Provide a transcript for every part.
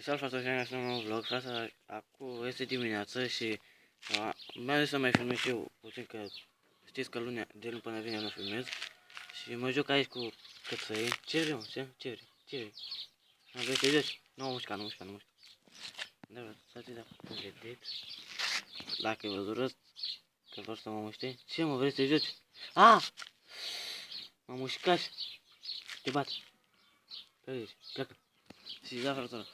Salut frate, și un nou vlog, frate, acum este dimineață și mi-am zis să mai filmez și eu puțin, că știți că de luni până vineri nu filmez și mă joc aici cu cățăi. Ce vrei, mă? Ce vrei? Am vrei să joci? Nu, mușca. Da, frate, să-ți dea un edit. Dacă e văzut răst, că vor să mă muște. Ce, mă, vrei să joci? M-am mușcat. Te bat. Pe aici, pleacă. Și da, frate,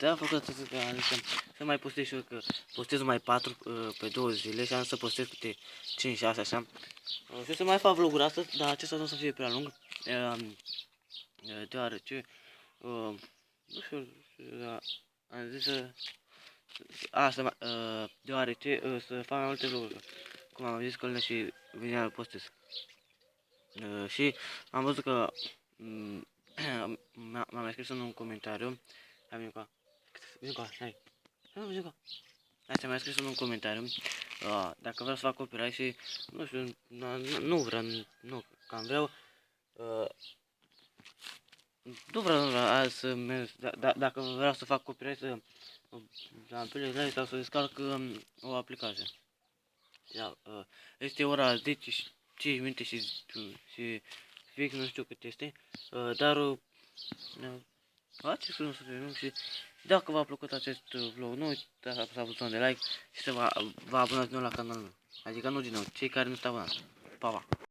da, am făcut atât că am zis să mai postez și eu, că postez numai 4 pe 2 zile și am să postez câte 5-6 așa. Și o să mai fac vloguri astăzi, dar acesta nu o să fie prea lung, deoarece, nu știu, am zis deoarece să fac mai multe vloguri, cum am zis, Călina și vinea postez. Și am văzut că m-a mai scris în un comentariu. Hai, vin cu hai. Hai, ți-a mai scris în un comentariu dacă vreau să fac copyright și nu știu, nu vreau, că am vreau, nu vreau azi să merg, dacă vreau să fac copyright să la Play sau să descarc o aplicație. Da, este ora 10 și 5 minute și fix nu știu cât este, dar faceți un subscribe și dacă v-a plăcut acest vlog, nu uitați să apăsați butonul de like și să vă abonați din nou la canalul meu. Adică nu din nou, cei care nu sunt abonați. Pa, pa!